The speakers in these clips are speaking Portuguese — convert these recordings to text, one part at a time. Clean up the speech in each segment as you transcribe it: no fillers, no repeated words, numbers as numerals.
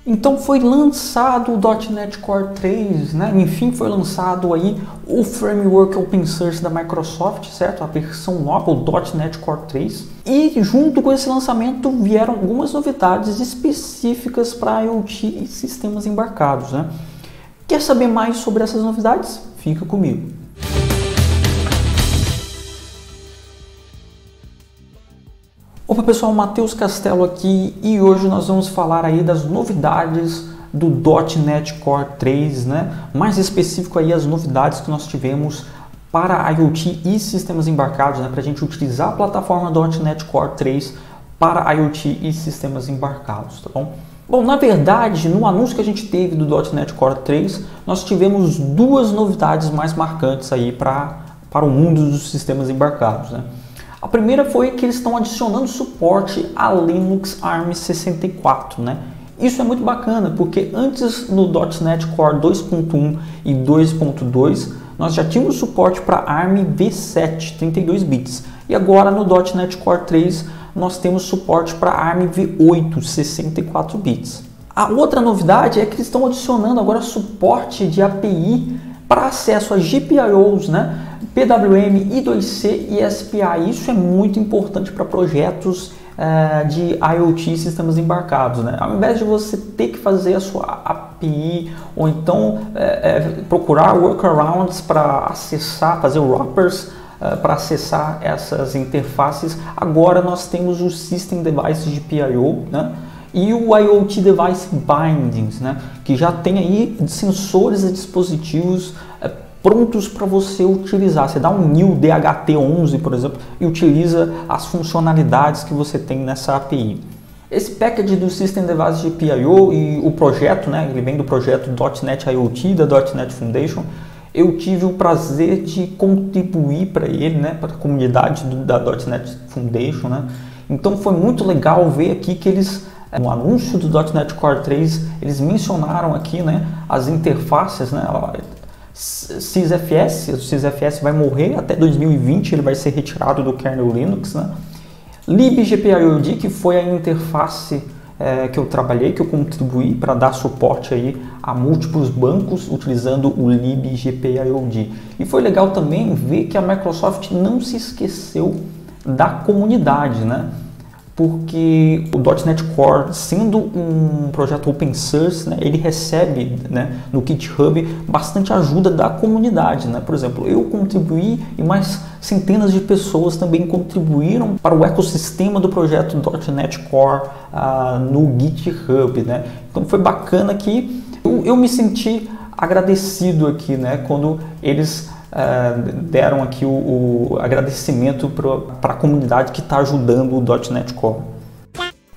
Então foi lançado o .NET Core 3, né? Enfim, foi lançado aí o framework open source da Microsoft, certo? A versão nova, o .NET Core 3. E junto com esse lançamento vieram algumas novidades específicas para IoT e sistemas embarcados, né? Quer saber mais sobre essas novidades? Fica comigo. Opa pessoal, Matheus Castelo aqui e hoje nós vamos falar aí das novidades do .NET Core 3, né? Mais específico aí as novidades que nós tivemos para IoT e sistemas embarcados, né? Para a gente utilizar a plataforma .NET Core 3 para IoT e sistemas embarcados, tá bom? Bom, na verdade, no anúncio que a gente teve do .NET Core 3, nós tivemos duas novidades mais marcantes aí para o mundo dos sistemas embarcados, né? A primeira foi que eles estão adicionando suporte a Linux ARM64, né? Isso é muito bacana, porque antes no .NET Core 2.1 e 2.2 nós já tínhamos suporte para ARM V7, 32 bits. E agora no .NET Core 3 nós temos suporte para ARM V8, 64 bits. A outra novidade é que eles estão adicionando agora suporte de API para acesso a GPIOs, né? PWM, I2C e SPI. Isso é muito importante para projetos de IoT e sistemas embarcados, né? Ao invés de você ter que fazer a sua API ou então procurar workarounds para acessar, fazer wrappers para acessar essas interfaces, agora nós temos o System Device GPIO, né? E o IoT Device Bindings, né? Que já tem aí sensores e dispositivos prontos para você utilizar. Você dá um new DHT11, por exemplo, e utiliza as funcionalidades que você tem nessa API. Esse package do System Device GPIO e o projeto, né, ele vem do projeto .NET IoT da .NET Foundation. Eu tive o prazer de contribuir para ele, né, para a comunidade da .NET Foundation, né? Então foi muito legal ver aqui que eles, no anúncio do .NET Core 3, eles mencionaram aqui, né, as interfaces, né? SysFS, o SysFS vai morrer até 2020, ele vai ser retirado do kernel Linux, né? libgpIoD, que foi a interface que eu trabalhei, que eu contribuí para dar suporte aí a múltiplos bancos utilizando o libgpIoD. E foi legal também ver que a Microsoft não se esqueceu da comunidade, né? Porque o .NET Core, sendo um projeto open source, né, ele recebe, né, no GitHub bastante ajuda da comunidade, né? Por exemplo, eu contribuí e mais centenas de pessoas também contribuíram para o ecossistema do projeto .NET Core no GitHub, né? Então foi bacana que eu me senti agradecido aqui, né, quando eles deram aqui o agradecimento para a comunidade que está ajudando o .NET Core.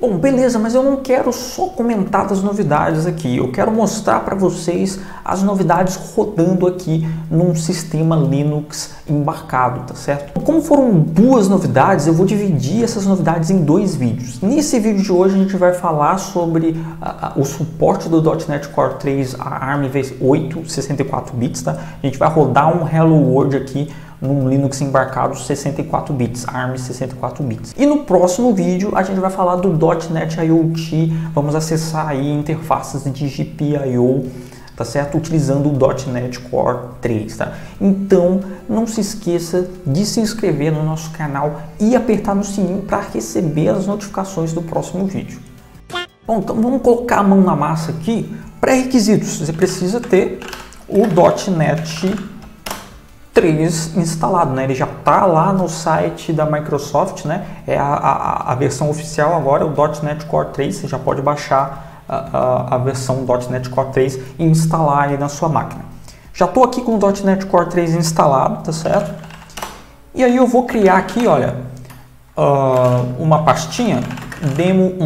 Bom, beleza, mas eu não quero só comentar das novidades aqui, eu quero mostrar para vocês as novidades rodando aqui num sistema Linux embarcado, tá certo? Como foram duas novidades, eu vou dividir essas novidades em dois vídeos. Nesse vídeo de hoje a gente vai falar sobre o suporte do .NET Core 3 a ARM V8, 64 bits, tá? A gente vai rodar um Hello World aqui num Linux embarcado 64 bits, ARM 64 bits. E no próximo vídeo a gente vai falar do .NET IoT, vamos acessar aí interfaces de GPIO, tá certo? Utilizando o .NET Core 3, tá? Então não se esqueça de se inscrever no nosso canal e apertar no sininho para receber as notificações do próximo vídeo. Bom, então vamos colocar a mão na massa aqui. Pré-requisitos, você precisa ter o .NET 3 instalado, né? Ele já está lá no site da Microsoft, né? É a versão oficial agora, o .NET Core 3, você já pode baixar a versão .NET Core 3 e instalar aí na sua máquina. Já estou aqui com o .NET Core 3 instalado, tá certo? E aí eu vou criar aqui, olha, uma pastinha demo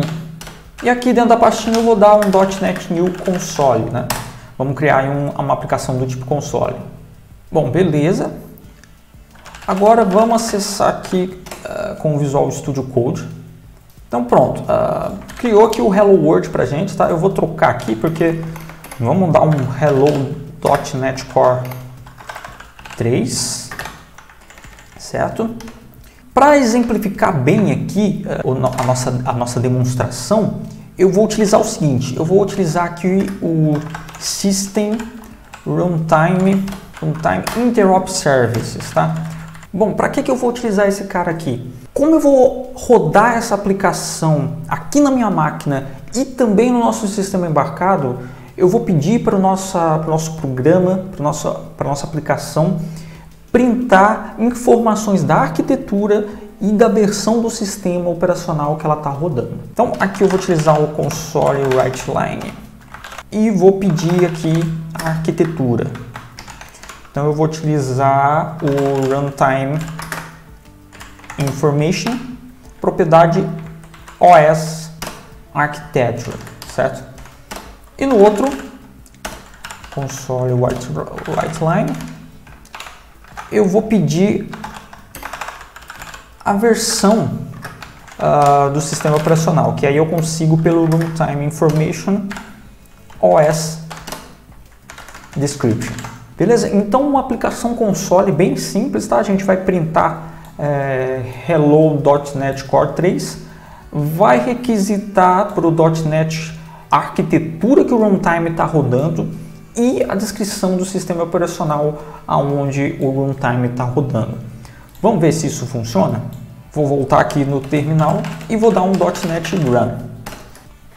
1. E aqui dentro da pastinha eu vou dar um .NET New Console, né? Vamos criar uma aplicação do tipo console. Bom, beleza. Agora vamos acessar aqui com o Visual Studio Code. Então pronto, criou aqui o Hello World pra gente, tá? Eu vou trocar aqui porque vamos dar um Hello.NET Core 3, certo? Para exemplificar bem aqui a nossa demonstração, eu vou utilizar o seguinte, eu vou utilizar aqui o System Runtime Interrupt Services, tá? Bom, para que eu vou utilizar esse cara aqui? Como eu vou rodar essa aplicação aqui na minha máquina e também no nosso sistema embarcado, eu vou pedir para o nosso programa, para a nossa aplicação, printar informações da arquitetura e da versão do sistema operacional que ela está rodando. Então aqui eu vou utilizar o console writeline e vou pedir aqui a arquitetura. Então eu vou utilizar o runtime information, propriedade OS architecture, certo? E no outro, console writeline, eu vou pedir a versão do sistema operacional, que aí eu consigo pelo runtime information OS description. Beleza? Então uma aplicação console bem simples, tá? A gente vai printar hello.NET Core 3, vai requisitar para o .NET a arquitetura que o runtime está rodando e a descrição do sistema operacional aonde o runtime está rodando. Vamos ver se isso funciona? Vou voltar aqui no terminal e vou dar um .NET Run.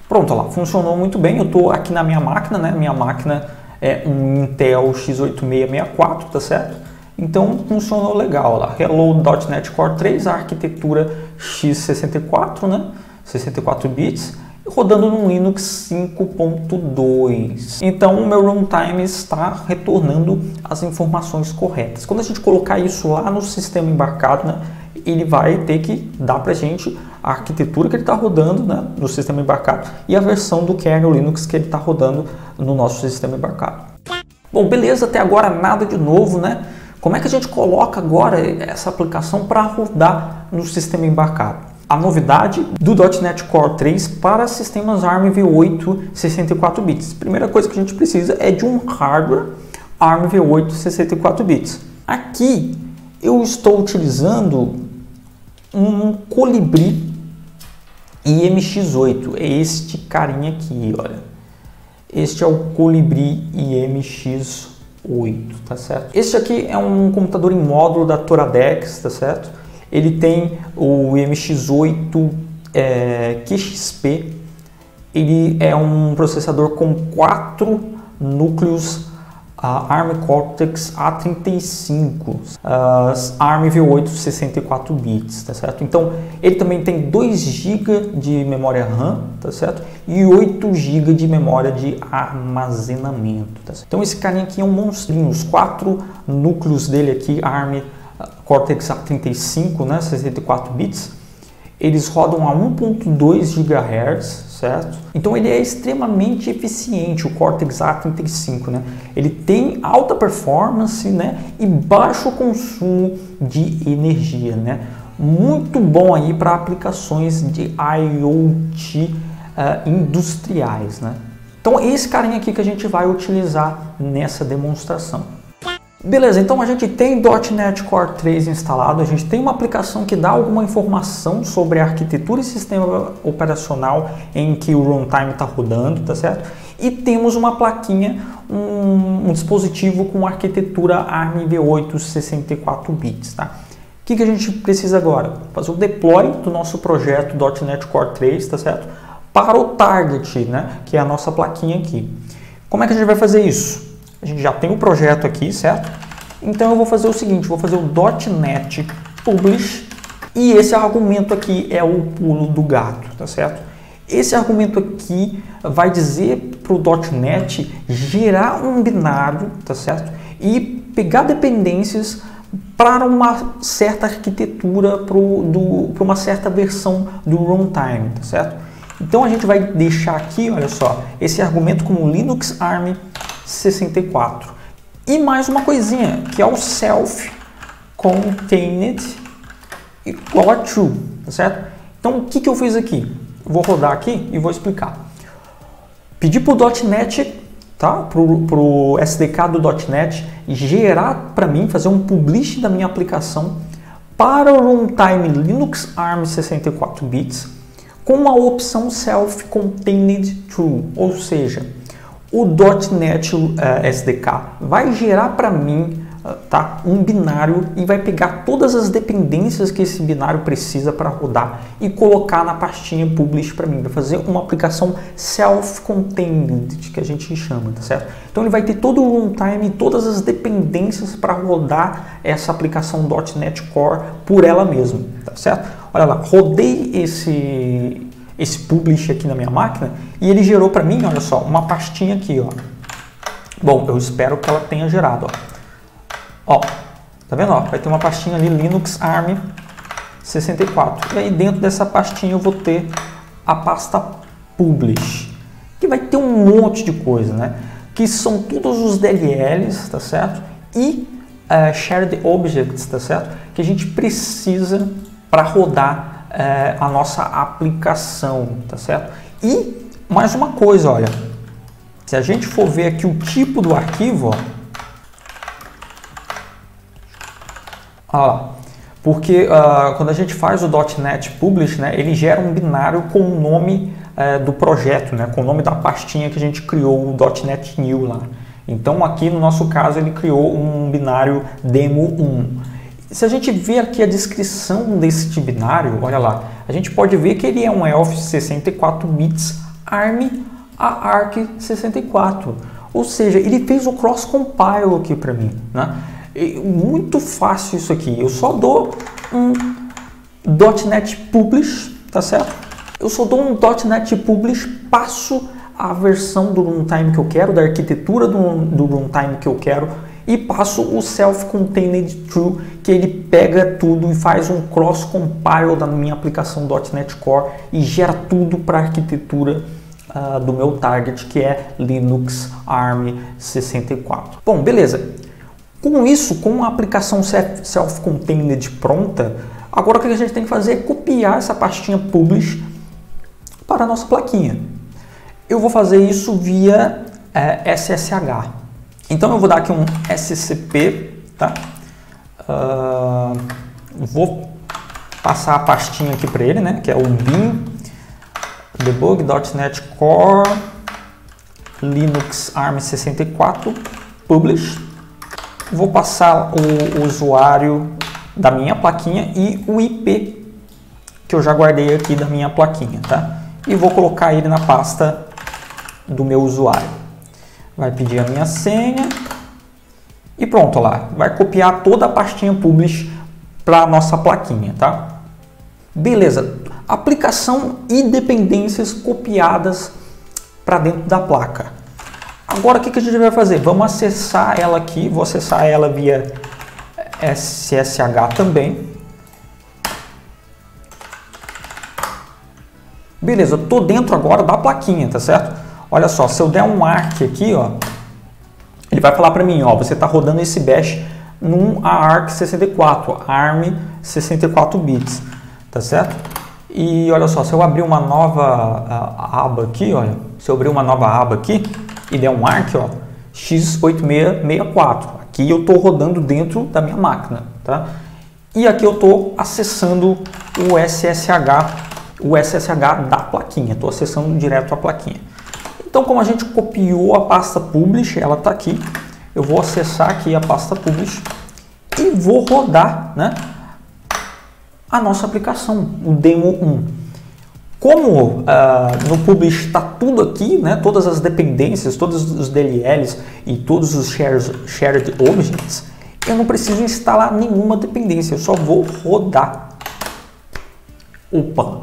Pronto, lá, funcionou muito bem. Eu estou aqui na minha máquina, né? Minha máquina é um Intel x86-64, tá certo? Então funcionou legal lá. Hello.NET Core 3, a arquitetura x64, né? 64 bits, rodando no Linux 5.2. Então o meu runtime está retornando as informações corretas. Quando a gente colocar isso lá no sistema embarcado, né, ele vai ter que dar para a gente a arquitetura que ele está rodando, né, no sistema embarcado e a versão do kernel Linux que ele está rodando no nosso sistema embarcado. Bom, beleza, até agora nada de novo, né? Como é que a gente coloca agora essa aplicação para rodar no sistema embarcado? A novidade do .NET Core 3 para sistemas ARM v8 64 bits. Primeira coisa que a gente precisa é de um hardware ARM v8 64 bits. Aqui eu estou utilizando um Colibri IMX8. É este carinha aqui, olha. Este é o Colibri IMX8, tá certo? Este aqui é um computador em módulo da Toradex, tá certo? Ele tem o MX8 QXP, ele é um processador com 4 núcleos ARM Cortex A35, ARM v8 64 bits, tá certo? Então ele também tem 2 GB de memória RAM, tá certo? E 8 GB de memória de armazenamento, tá certo? Então esse carinha aqui é um monstrinho, os 4 núcleos dele aqui, ARM Cortex A35, né, 64 bits, eles rodam a 1.2 GHz, certo? Então ele é extremamente eficiente, o Cortex A35, né? Ele tem alta performance, né, e baixo consumo de energia, né? Muito bom aí para aplicações de IoT industriais, né? Então esse carinha aqui que a gente vai utilizar nessa demonstração. Beleza, então a gente tem .NET Core 3 instalado, a gente tem uma aplicação que dá alguma informação sobre a arquitetura e sistema operacional em que o runtime está rodando, tá certo? E temos uma plaquinha, um dispositivo com arquitetura ARM v8 64 bits, tá? O que a gente precisa agora? Fazer o deploy do nosso projeto .NET Core 3, tá certo? Para o target, né? Que é a nossa plaquinha aqui. Como é que a gente vai fazer isso? A gente já tem o projeto aqui, certo? Então eu vou fazer o seguinte, vou fazer o .NET Publish e esse argumento aqui é o pulo do gato, tá certo? Esse argumento aqui vai dizer para o .NET gerar um binário, tá certo? E pegar dependências para uma certa arquitetura, para uma certa versão do runtime, tá certo? Então a gente vai deixar aqui, olha só, esse argumento como Linux ARM 64. E mais uma coisinha, que é o self contained igual a true, tá certo? Então o que eu fiz aqui? Vou rodar aqui e vou explicar. Pedi para o .NET, tá? Para o SDK do .NET gerar para mim, fazer um publish da minha aplicação para o runtime Linux ARM 64 bits com a opção Self-Contained True, ou seja, o .NET SDK vai gerar para mim tá, um binário e vai pegar todas as dependências que esse binário precisa para rodar e colocar na pastinha publish para mim, vai fazer uma aplicação self-contained, que a gente chama, tá certo? Então ele vai ter todo o runtime e todas as dependências para rodar essa aplicação .NET Core por ela mesma, tá certo? Olha lá, rodei esse publish aqui na minha máquina e ele gerou para mim, olha só, uma pastinha aqui, ó. Bom, eu espero que ela tenha gerado, ó. Ó, tá vendo? Ó, vai ter uma pastinha ali, Linux ARM 64. E aí dentro dessa pastinha eu vou ter a pasta Publish, que vai ter um monte de coisa, né? Que são todos os DLLs, tá certo? E Shared Objects, tá certo? Que a gente precisa para rodar a nossa aplicação, tá certo? E mais uma coisa, olha, se a gente for ver aqui o tipo do arquivo, ó, porque quando a gente faz o .NET Publish, né, ele gera um binário com o nome do projeto, né, com o nome da pastinha que a gente criou, o .NET New lá. Então aqui no nosso caso ele criou um binário demo1. Se a gente ver aqui a descrição desse binário, olha lá, a gente pode ver que ele é um ELF 64 bits ARM a ARC64. Ou seja, ele fez o cross-compile aqui para mim, né? Muito fácil isso aqui. Eu só dou um .NET Publish, tá certo? Eu só dou um .NET Publish, passo a versão do runtime que eu quero, da arquitetura do runtime que eu quero e passo o Self-Contained True, que ele pega tudo e faz um cross-compile da minha aplicação .NET Core e gera tudo para a arquitetura do meu target, que é Linux ARM 64. Bom, beleza. Com isso, com a aplicação self-contained pronta, agora o que a gente tem que fazer é copiar essa pastinha publish para a nossa plaquinha. Eu vou fazer isso via SSH. Então eu vou dar aqui um SCP, tá? Vou passar a pastinha aqui para ele, né? Que é o bin debug.net core Linux ARM 64 publish. Vou passar o usuário da minha plaquinha e o IP que eu já guardei aqui da minha plaquinha, tá? E vou colocar ele na pasta do meu usuário. Vai pedir a minha senha e pronto, lá. Vai copiar toda a pastinha publish para a nossa plaquinha, tá? Beleza. Aplicação e dependências copiadas para dentro da placa. Agora o que a gente vai fazer? Vamos acessar ela aqui, vou acessar ela via SSH também. Beleza, eu tô dentro agora da plaquinha, tá certo? Olha só, se eu der um ARC aqui, ó, ele vai falar para mim, ó, você tá rodando esse bash num ARC64, ARM 64 bits, tá certo? E olha só, se eu abrir uma nova aba aqui, olha, se eu abrir uma nova aba aqui, e der um ARC, ó, x8664. Aqui eu estou rodando dentro da minha máquina, tá? E aqui eu estou acessando o SSH da plaquinha. Estou acessando direto a plaquinha. Então, como a gente copiou a pasta publish, ela está aqui. Eu vou acessar aqui a pasta publish e vou rodar, né, a nossa aplicação, o demo1. Como no Publish está tudo aqui, né, todas as dependências, todos os DLLs e todos os Shared Objects, eu não preciso instalar nenhuma dependência, eu só vou rodar. Opa,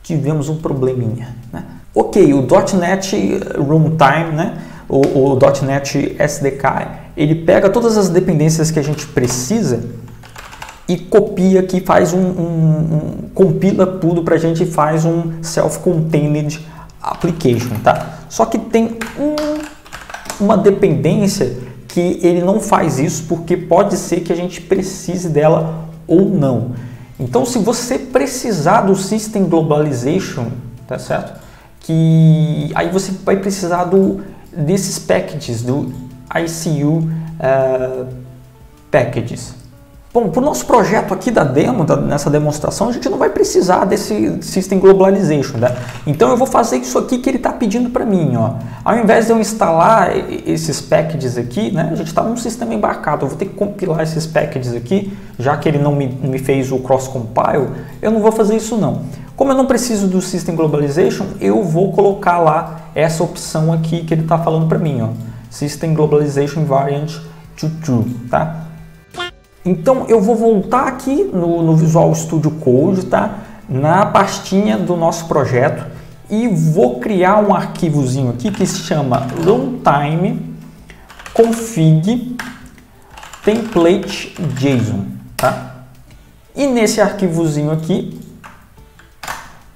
tivemos um probleminha, né? Ok, o .NET Runtime, né, o .NET SDK, ele pega todas as dependências que a gente precisa e copia aqui, faz compila tudo para a gente e faz um self-contained application, tá? Só que tem uma dependência que ele não faz isso porque pode ser que a gente precise dela ou não. Então, se você precisar do System Globalization, tá certo? Que aí você vai precisar desses packages, do ICU packages. Bom, para o nosso projeto aqui da demo, nessa demonstração, a gente não vai precisar desse System Globalization, né? Então eu vou fazer isso aqui que ele está pedindo para mim, ó. Ao invés de eu instalar esses packages aqui, né? A gente está num sistema embarcado, eu vou ter que compilar esses packages aqui, já que ele não me fez o cross-compile, eu não vou fazer isso não. Como eu não preciso do System Globalization, eu vou colocar lá essa opção aqui que ele está falando para mim, ó. System Globalization Variant to True, tá? Então eu vou voltar aqui no Visual Studio Code, tá? Na pastinha do nosso projeto e vou criar um arquivozinho aqui que se chama runtime config template JSON, tá? E nesse arquivozinho aqui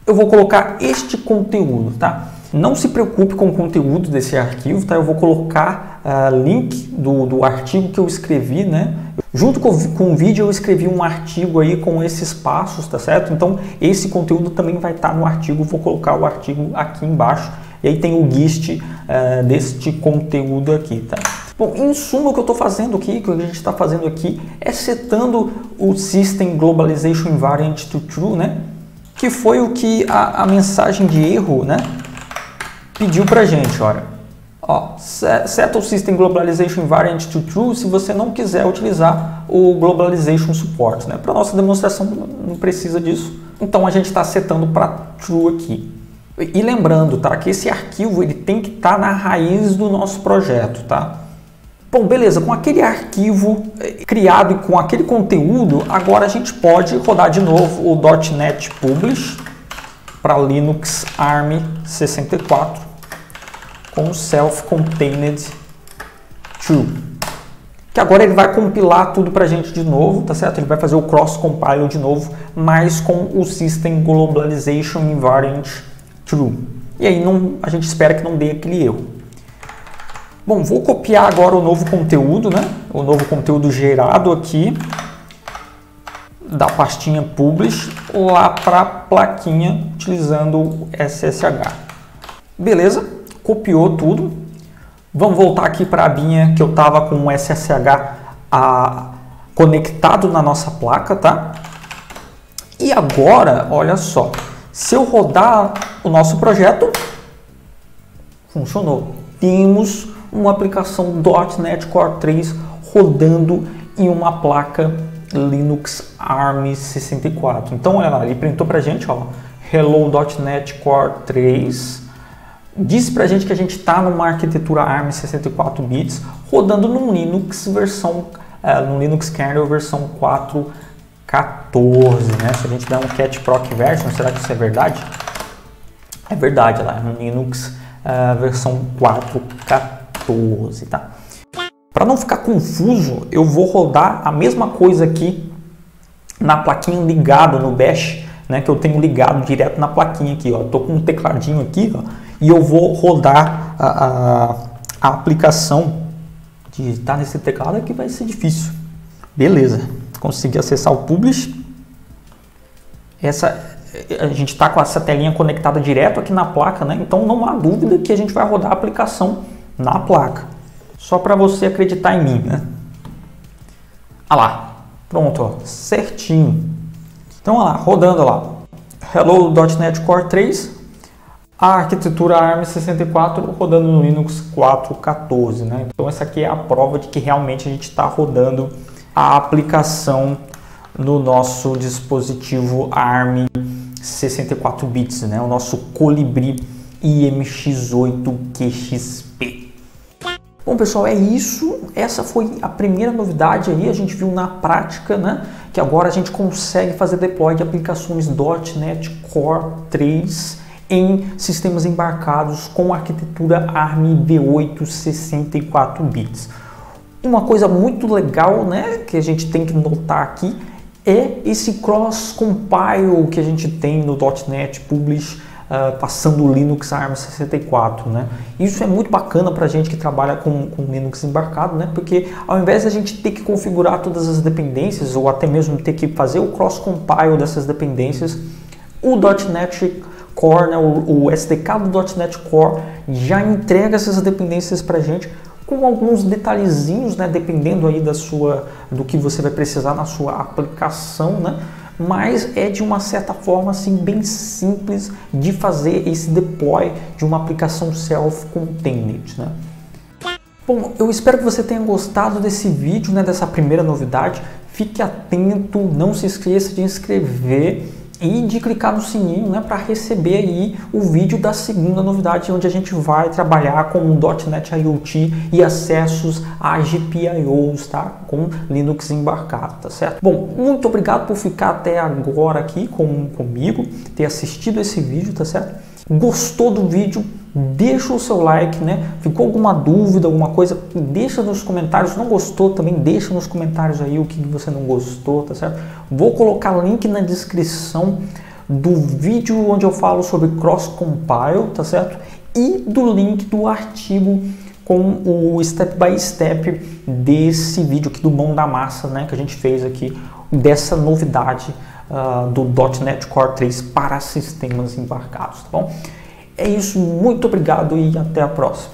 eu vou colocar este conteúdo, tá? Não se preocupe com o conteúdo desse arquivo, tá? Eu vou colocar link do artigo que eu escrevi, né? Junto com o vídeo eu escrevi um artigo aí com esses passos, tá certo? Então esse conteúdo também vai estar no artigo, vou colocar o artigo aqui embaixo. E aí tem o gist deste conteúdo aqui, tá? Bom, em suma o que eu estou fazendo aqui, o que a gente está fazendo aqui é setando o System Globalization Invariant to True, né? Que foi o que a mensagem de erro, né, pediu pra gente, olha. Ó, seta o System Globalization Invariant to True se você não quiser utilizar o Globalization Support, né? Para nossa demonstração não precisa disso. Então a gente está setando para True aqui. E lembrando, tá, que esse arquivo ele tem que estar na raiz do nosso projeto, tá? Bom, beleza, com aquele arquivo criado e com aquele conteúdo, agora a gente pode rodar de novo o .NET Publish para Linux ARM 64 com Self-Contained True. Que agora ele vai compilar tudo para a gente de novo, tá certo? Ele vai fazer o cross-compile de novo, mas com o System Globalization Invariant True. E aí a gente espera que não dê aquele erro. Bom, vou copiar agora o novo conteúdo, né? O novo conteúdo gerado aqui da pastinha Publish lá para a plaquinha utilizando o SSH. Beleza? Copiou tudo. Vamos voltar aqui para a abinha que eu estava com o SSH conectado na nossa placa, tá? E agora, olha só, se eu rodar o nosso projeto, funcionou. Temos uma aplicação .NET Core 3 rodando em uma placa Linux ARM 64. Então, olha lá, ele printou pra gente, ó, Hello.NET Core 3. Disse pra gente que a gente está numa arquitetura ARM 64 bits rodando no Linux no Linux kernel versão 4.14, né? Se a gente der um cat proc version, será que isso é verdade? É verdade, lá no Linux versão 4.14, tá? Para não ficar confuso, eu vou rodar a mesma coisa aqui na plaquinha ligado no Bash, né? Que eu tenho ligado direto na plaquinha aqui, ó. Tô com um tecladinho aqui, ó, e eu vou rodar a aplicação. Digitar nesse teclado aqui vai ser difícil. Beleza, consegui acessar o Publish. A gente está com essa telinha conectada direto aqui na placa, né? Então não há dúvida que a gente vai rodar a aplicação na placa. Só para você acreditar em mim, né? Ah lá, pronto, ó, certinho. Então, olha lá, rodando lá. Hello.NET Core 3, a arquitetura ARM 64 rodando no Linux 4.14, né? Então essa aqui é a prova de que realmente a gente está rodando a aplicação no nosso dispositivo ARM 64 bits, né? O nosso Colibri IMX8QXP. Bom, pessoal, é isso. Essa foi a primeira novidade aí, a gente viu na prática, né? Que agora a gente consegue fazer deploy de aplicações .NET Core 3 em sistemas embarcados com arquitetura ARM V8 64 bits. Uma coisa muito legal, né, que a gente tem que notar aqui é esse cross-compile que a gente tem no .NET Publish passando o Linux ARM 64, né? Isso é muito bacana para a gente que trabalha com Linux embarcado, né? Porque ao invés de a gente ter que configurar todas as dependências ou até mesmo ter que fazer o cross-compile dessas dependências, o .NET Core, né, o SDK do .NET Core já entrega essas dependências para a gente com alguns detalhezinhos, né, dependendo aí do que você vai precisar na sua aplicação, né? Mas é de uma certa forma assim bem simples de fazer esse deploy de uma aplicação self-contained, né? Bom, eu espero que você tenha gostado desse vídeo, né, dessa primeira novidade. Fique atento, não se esqueça de inscrever e de clicar no sininho, né, para receber aí o vídeo da segunda novidade, onde a gente vai trabalhar com o .NET IoT e acessos a GPIOs, tá? Com Linux embarcado, tá certo? Bom, muito obrigado por ficar até agora aqui comigo, ter assistido esse vídeo, tá certo? Gostou do vídeo? Deixa o seu like, né? Ficou alguma dúvida, alguma coisa? Deixa nos comentários. Não gostou também? Deixa nos comentários aí o que você não gostou, tá certo? Vou colocar link na descrição do vídeo onde eu falo sobre cross-compile, tá certo? E do link do artigo com o step by step desse vídeo aqui do Mão da Massa, né? Que a gente fez aqui dessa novidade do .NET Core 3 para sistemas embarcados, tá bom? É isso, muito obrigado e até a próxima.